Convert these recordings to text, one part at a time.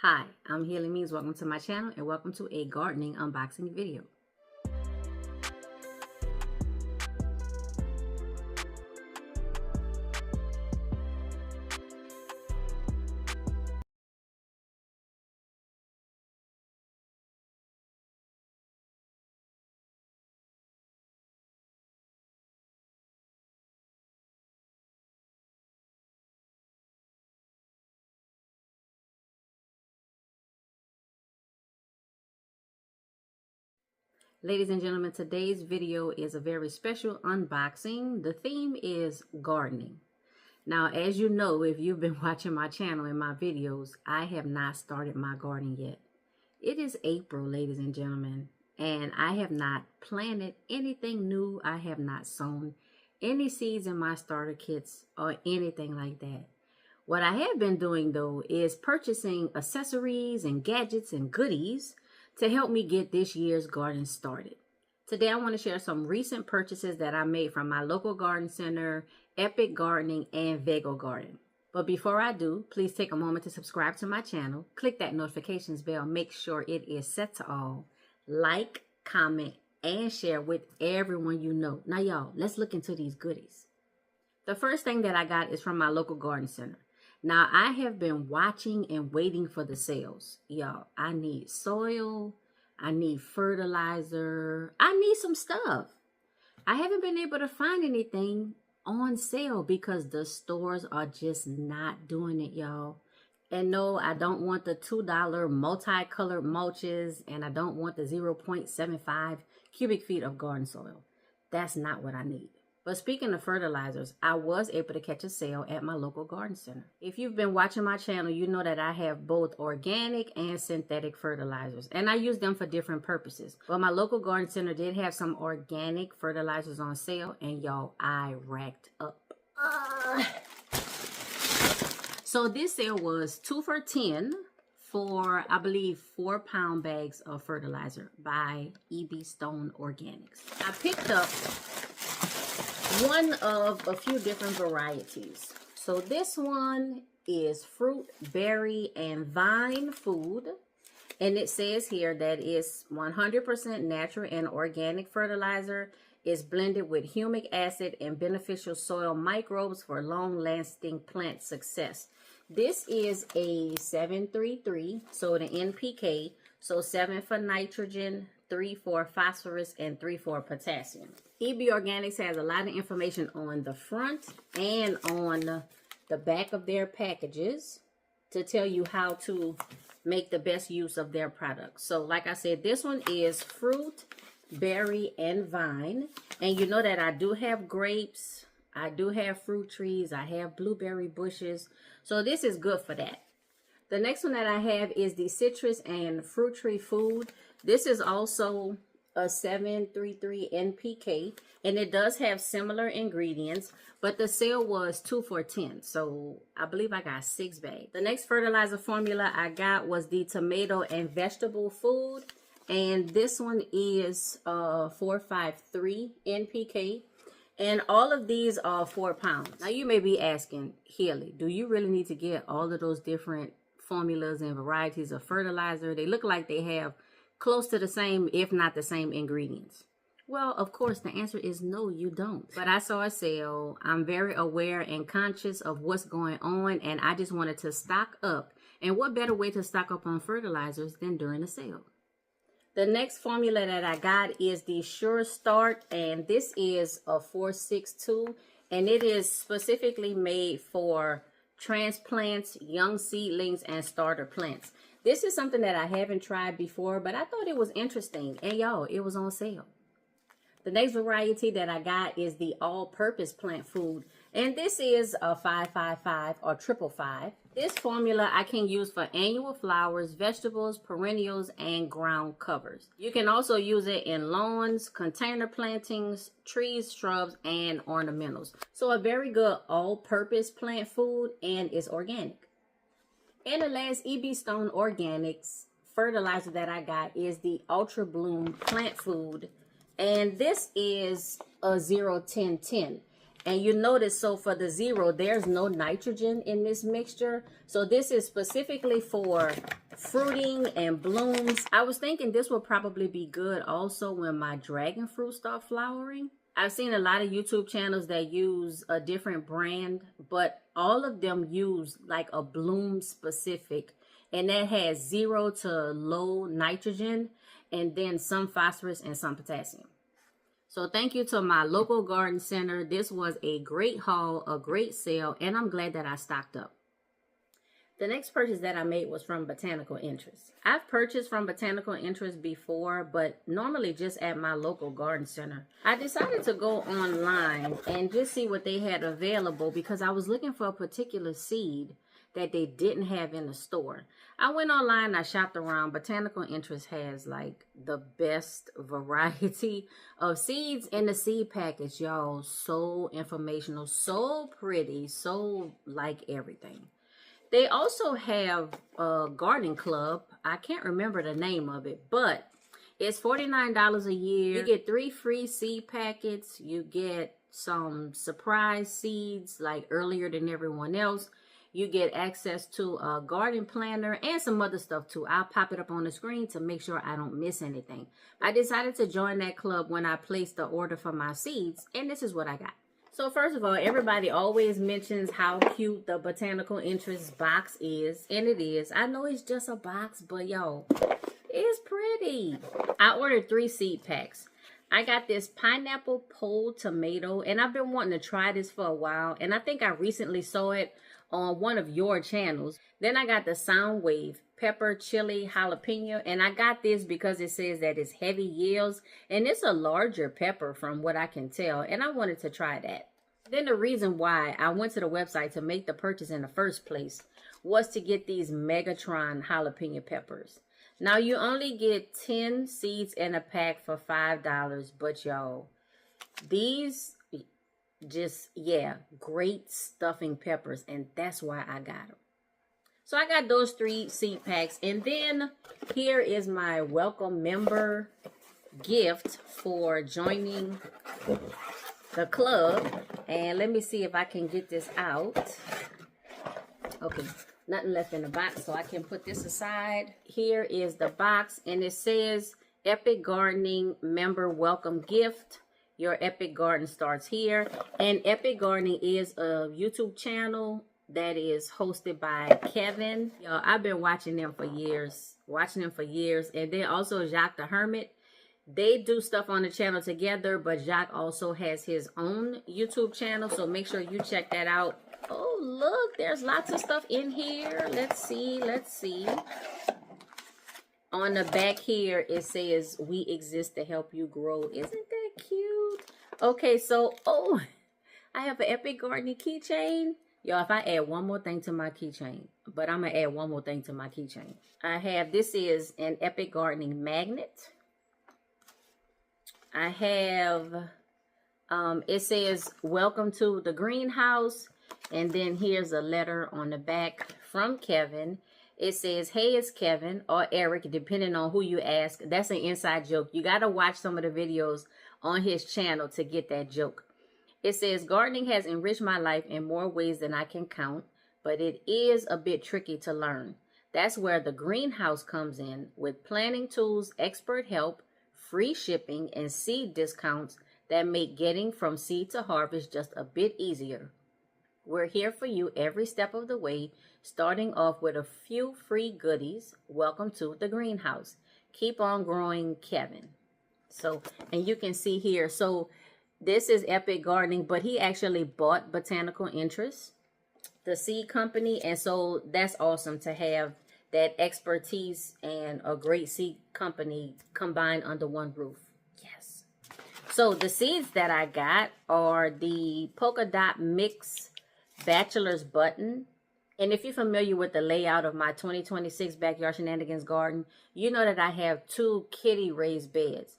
Hi, I'm HealyMeans. Welcome to my channel and welcome to a gardening unboxing video. Ladies and gentlemen, today's video is a very special unboxing. The theme is gardening. Now, as you know, if you've been watching my channel and my videos, I have not started my garden yet. It is April, ladies and gentlemen, and I have not planted anything new. I have not sown any seeds in my starter kits or anything like that. What I have been doing, though, is purchasing accessories and gadgets and goodies to help me get this year's garden started. Today, I want to share some recent purchases that I made from my local garden center, Epic Gardening, and Vega Garden. But before I do, please take a moment to subscribe to my channel, click that notifications bell, make sure it is set to all, like, comment, and share with everyone you know. Now, y'all, let's look into these goodies. The first thing that I got is from my local garden center. Now, I have been watching and waiting for the sales. Y'all, I need soil. I need fertilizer. I need some stuff. I haven't been able to find anything on sale because the stores are just not doing it, y'all. And no, I don't want the $2 multicolored mulches, and I don't want the 0.75 cubic feet of garden soil. That's not what I need. But speaking of fertilizers, I was able to catch a sale at my local garden center. If you've been watching my channel, you know that I have both organic and synthetic fertilizers, and I use them for different purposes. But my local garden center did have some organic fertilizers on sale, and y'all, I racked up. So this sale was 2 for $10 for, I believe, 4-pound bags of fertilizer by EB Stone Organics. I picked up one of a few different varieties. So this one is fruit, berry, and vine food. And it says here that it's 100% natural and organic fertilizer. It's blended with humic acid and beneficial soil microbes for long-lasting plant success. This is a 733, so the NPK. So 7 for nitrogen, 3 for phosphorus, and 3 for potassium. EB Organics has a lot of information on the front and on the back of their packages to tell you how to make the best use of their products. So like I said, this one is fruit, berry, and vine. And you know that I do have grapes, I do have fruit trees, I have blueberry bushes. So this is good for that. The next one that I have is the citrus and fruit tree food. This is also a 733 NPK, and it does have similar ingredients, but the sale was 2 for $10. So I believe I got 6 bags. The next fertilizer formula I got was the tomato and vegetable food, and this one is 453 NPK. And all of these are 4 pounds. Now you may be asking, Healy, do you really need to get all of those different formulas and varieties of fertilizer? They look like they have close to the same, if not the same ingredients. Well, of course, the answer is no, you don't. But I saw a sale. I'm very aware and conscious of what's going on, and I just wanted to stock up. And what better way to stock up on fertilizers than during a sale? The next formula that I got is the Sure Start, and this is a 462, and it is specifically made for transplants, young seedlings, and starter plants. This is something that I haven't tried before, but I thought it was interesting, and y'all, it was on sale. The next variety that I got is the all-purpose plant food, and this is a 555 or 555. This formula I can use for annual flowers, vegetables, perennials, and ground covers. You can also use it in lawns, container plantings, trees, shrubs, and ornamentals. So a very good all-purpose plant food, and it's organic. And the last EB Stone Organics fertilizer that I got is the Ultra Bloom plant food, and this is a 0-10-10. And you notice, so for the 0, there's no nitrogen in this mixture. So this is specifically for fruiting and blooms. I was thinking this will probably be good also when my dragon fruit start flowering. I've seen a lot of YouTube channels that use a different brand, but all of them use like a bloom specific, and that has 0 to low nitrogen, and then some phosphorus and some potassium. So thank you to my local garden center. This was a great haul, a great sale, and I'm glad that I stocked up. The next purchase that I made was from Botanical Interest. I've purchased from Botanical Interest before, but normally just at my local garden center. I decided to go online and just see what they had available because I was looking for a particular seed that they didn't have in the store. I went online, I shopped around. Botanical Interest has like the best variety of seeds in the seed package, y'all. So informational, so pretty, so like everything. They also have a garden club. I can't remember the name of it, but it's $49 a year. You get 3 free seed packets. You get some surprise seeds like earlier than everyone else. You get access to a garden planner and some other stuff too. I'll pop it up on the screen to make sure I don't miss anything. I decided to join that club when I placed the order for my seeds, and this is what I got. So first of all, everybody always mentions how cute the Botanical Interest box is, and it is. I know it's just a box, but yo, it's pretty. I ordered 3 seed packs. I got this pineapple pole tomato, and I've been wanting to try this for a while, and I think I recently saw it on one of your channels. Then I got the Sound Wave pepper chili jalapeno, and I got this because it says that it's heavy yields, and it's a larger pepper from what I can tell, and I wanted to try that. Then the reason why I went to the website to make the purchase in the first place was to get these Megatron jalapeno peppers. Now you only get 10 seeds in a pack for $5, but y'all, these just, yeah, great stuffing peppers, and that's why I got them. So I got those 3 seed packs, and then here is my welcome member gift for joining the club. And let me see if I can get this out. Okay, nothing left in the box, so I can put this aside. Here is the box, and it says Epic Gardening Member Welcome Gift. Your Epic Garden starts here. And Epic Gardening is a YouTube channel that is hosted by Kevin. Y'all, I've been watching them for years. And then also Jacques the Hermit. They do stuff on the channel together, but Jacques also has his own YouTube channel, so make sure you check that out. Oh, look, there's lots of stuff in here. Let's see. On the back here, it says, we exist to help you grow. Isn't that cute? Okay, so, oh, I have an Epic Gardening keychain. Y'all, if I add one more thing to my keychain, but I'm going to add one more thing to my keychain. I have, this is an Epic Gardening magnet. I have, it says, welcome to the greenhouse. And then here's a letter on the back from Kevin. It says, hey, it's Kevin or Eric, depending on who you ask. That's an inside joke. You got to watch some of the videos on his channel to get that joke. It says, gardening has enriched my life in more ways than I can count, but it is a bit tricky to learn. That's where the greenhouse comes in with planting tools, expert help, free shipping, and seed discounts that make getting from seed to harvest just a bit easier. We're here for you every step of the way, starting off with a few free goodies. Welcome to the greenhouse. Keep on growing, Kevin. So, and you can see here, so this is Epic Gardening, but he actually bought Botanical Interest, the seed company, and so that's awesome to have that expertise and a great seed company combined under one roof. Yes. So the seeds that I got are the Polka Dot Mix Bachelor's Button. And if you're familiar with the layout of my 2026 Backyard Shenanigans garden, you know that I have 2 kitty raised beds.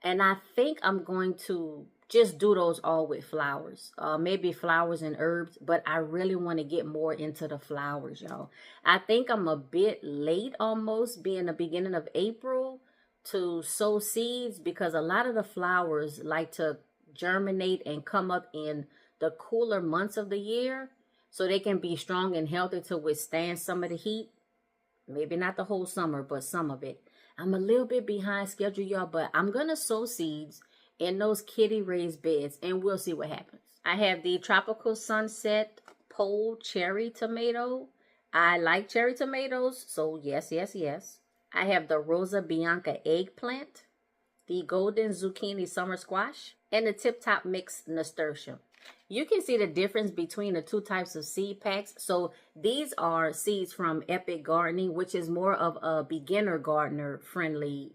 And I think I'm going to just do those all with flowers, maybe flowers and herbs, but I really want to get more into the flowers, y'all. I think I'm a bit late almost, being the beginning of April, to sow seeds, because a lot of the flowers like to germinate and come up in the cooler months of the year so they can be strong and healthy to withstand some of the heat. Maybe not the whole summer, but some of it. I'm a little bit behind schedule, y'all, but I'm going to sow seeds in those kitty raised beds, and we'll see what happens. I have the Tropical Sunset Pole Cherry Tomato. I like cherry tomatoes, so yes, yes, yes. I have the Rosa Bianca Eggplant, the Golden Zucchini Summer Squash, and the Tip Top Mix Nasturtium. You can see the difference between the two types of seed packs. So these are seeds from Epic Gardening, which is more of a beginner gardener friendly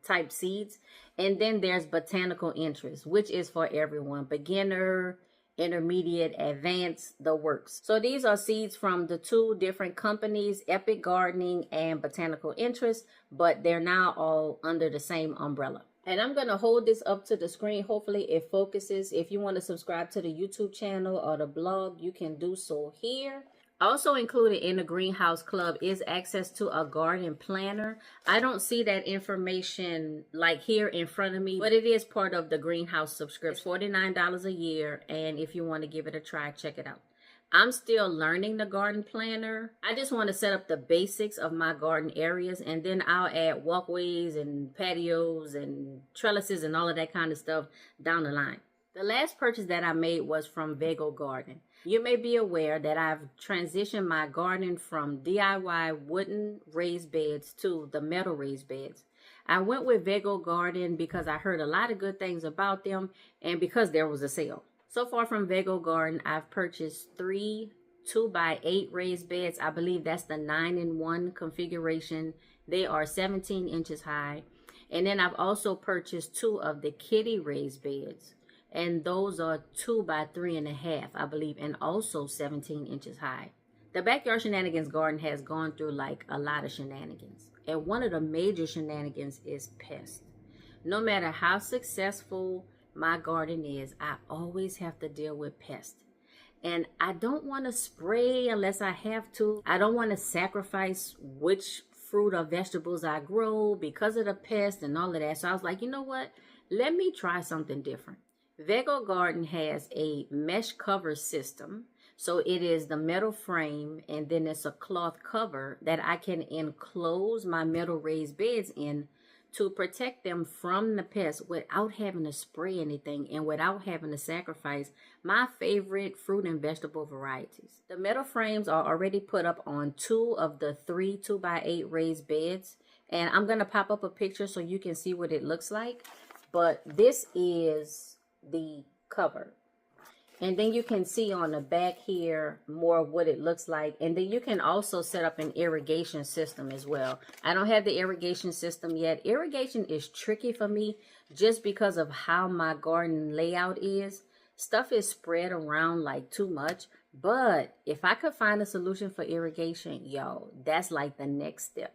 type seeds. And then there's Botanical Interest, which is for everyone. Beginner, intermediate, advanced, the works. So these are seeds from the two different companies, Epic Gardening and Botanical Interest, but they're now all under the same umbrella. And I'm going to hold this up to the screen. Hopefully it focuses. If you want to subscribe to the YouTube channel or the blog, you can do so here. Also included in the Greenhouse Club is access to a garden planner. I don't see that information like here in front of me, but it is part of the Greenhouse subscription. It's $49 a year, and if you want to give it a try, check it out. I'm still learning the garden planner. I just want to set up the basics of my garden areas, and then I'll add walkways and patios and trellises and all of that kind of stuff down the line. The last purchase that I made was from Vega Garden. You may be aware that I've transitioned my garden from DIY wooden raised beds to the metal raised beds. I went with Vega Garden because I heard a lot of good things about them and because there was a sale. So far from Vega Garden, I've purchased 3 2x8 raised beds. I believe that's the 9-in-1 configuration. They are 17 inches high. And then I've also purchased 2 of the kitty raised beds. And those are 2x3.5, I believe, and also 17 inches high. The Backyard Shenanigans garden has gone through like a lot of shenanigans. And one of the major shenanigans is pests. No matter how successful my garden is, I always have to deal with pests. And I don't want to spray unless I have to. I don't want to sacrifice which fruit or vegetables I grow because of the pests and all of that. So I was like, you know what? Let me try something different. Vega Garden has a mesh cover system. So it is the metal frame and then it's a cloth cover that I can enclose my metal raised beds in to protect them from the pests without having to spray anything and without having to sacrifice my favorite fruit and vegetable varieties. The metal frames are already put up on 2 of the 3 2x8 raised beds. And I'm going to pop up a picture so you can see what it looks like. But this is the cover. And then you can see on the back here more of what it looks like. And then you can also set up an irrigation system as well. I don't have the irrigation system yet. Irrigation is tricky for me just because of how my garden layout is. Stuff is spread around like too much. But if I could find a solution for irrigation, yo, that's like the next step.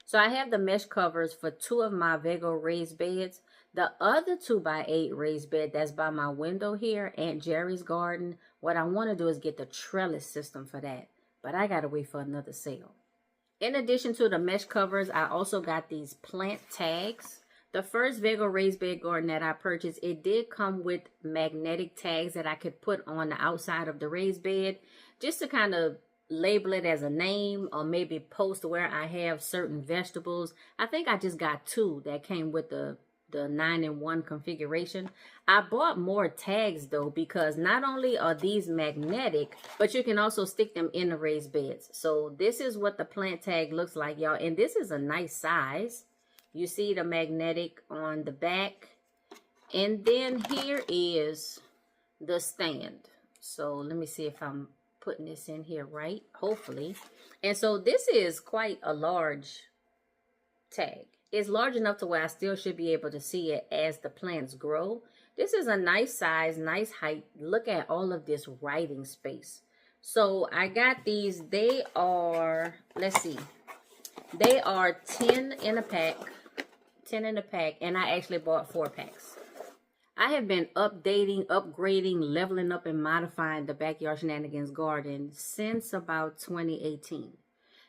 So I have the mesh covers for 2 of my Vega raised beds. The other 2x8 raised bed that's by my window here, Aunt Jerry's garden, what I want to do is get the trellis system for that. But I got to wait for another sale. In addition to the mesh covers, I also got these plant tags. The first Vega raised bed garden that I purchased, it did come with magnetic tags that I could put on the outside of the raised bed just to kind of label it as a name or maybe post where I have certain vegetables. I think I just got 2 that came with the 9-in-1 configuration. I bought more tags though because not only are these magnetic, but you can also stick them in the raised beds. So this is what the plant tag looks like, y'all. And this is a nice size. You see the magnetic on the back. And then here is the stand. So let me see if I'm putting this in here right, hopefully. And so this is quite a large tag. It's large enough to where I still should be able to see it as the plants grow. This is a nice size, nice height. Look at all of this writing space. So I got these. They are, let's see. They are 10 in a pack. 10 in a pack. And I actually bought 4 packs. I have been updating, upgrading, leveling up, and modifying the Backyard Shenanigans garden since about 2018.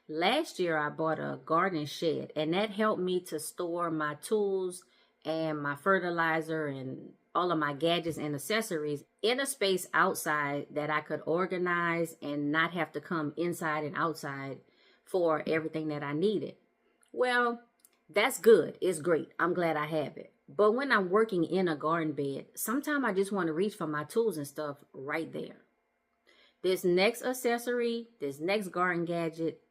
Last year, I bought a garden shed, and that helped me to store my tools and my fertilizer and all of my gadgets and accessories in a space outside that I could organize and not have to come inside and outside for everything that I needed. Well, that's good. It's great. I'm glad I have it. But when I'm working in a garden bed, sometimes I just want to reach for my tools and stuff right there. This next accessory, this next garden gadget,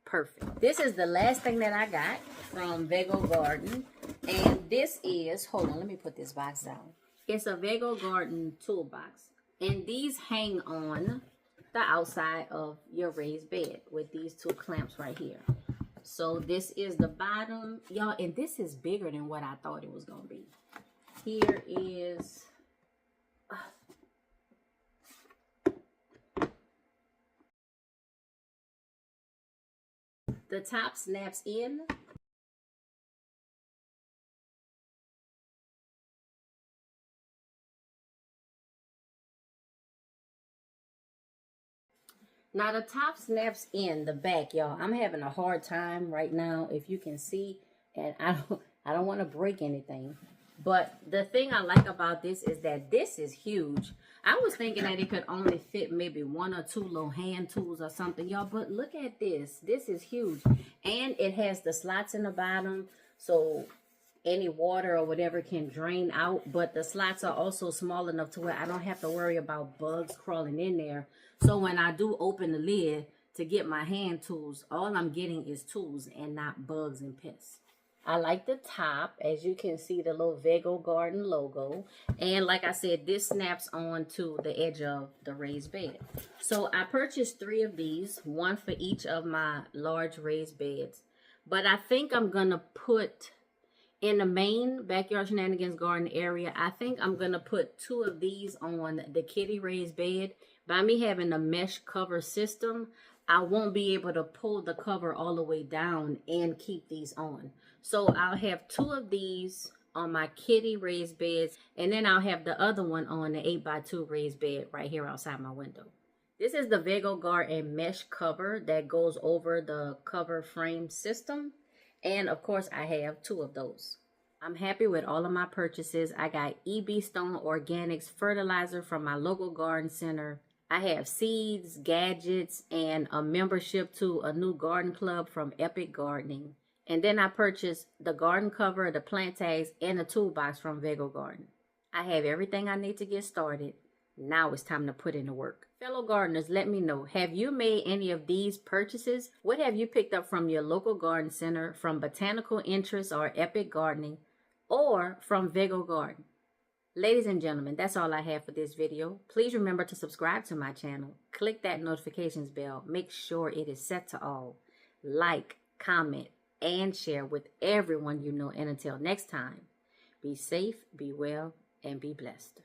perfect. This is the last thing that I got from Vego Garden. And this is, hold on, let me put this box down. It's a Vego Garden toolbox. And these hang on the outside of your raised bed with these two clamps right here. So this is the bottom, y'all, and this is bigger than what I thought it was going to be. Here is... the top snaps in. Now the top snaps in the back, y'all. I'm having a hard time right now, if you can see, and I don't want to break anything. But the thing I like about this is that this is huge. I was thinking that it could only fit maybe one or two little hand tools or something, y'all. But look at this. This is huge. And it has the slots in the bottom, so any water or whatever can drain out. But the slots are also small enough to where I don't have to worry about bugs crawling in there. So when I do open the lid to get my hand tools, all I'm getting is tools and not bugs and pests. I like the top. As you can see, the little Vego Garden logo. And like I said, this snaps on to the edge of the raised bed. So I purchased 3 of these, one for each of my large raised beds. But I think I'm going to put, in the main Backyard Shenanigans garden area, I think I'm going to put 2 of these on the kitty raised bed. By me having a mesh cover system, I won't be able to pull the cover all the way down and keep these on. So I'll have 2 of these on my kitty raised beds, and then I'll have the other one on the 8x2 raised bed right here outside my window. This is the Vego Garden mesh cover that goes over the cover frame system. And of course, I have 2 of those. I'm happy with all of my purchases. I got EB Stone Organics fertilizer from my local garden center. I have seeds, gadgets, and a membership to a new garden club from Epic Gardening. And then I purchased the garden cover, the plant tags, and a toolbox from Vego Garden. I have everything I need to get started. Now it's time to put in the work. Fellow gardeners, let me know, have you made any of these purchases? What have you picked up from your local garden center, from Botanical Interest or Epic Gardening, or from Vego Garden? Ladies and gentlemen, that's all I have for this video. Please remember to subscribe to my channel. Click that notifications bell. Make sure it is set to all. Like, comment, and share with everyone you know. And until next time, be safe, be well, and be blessed.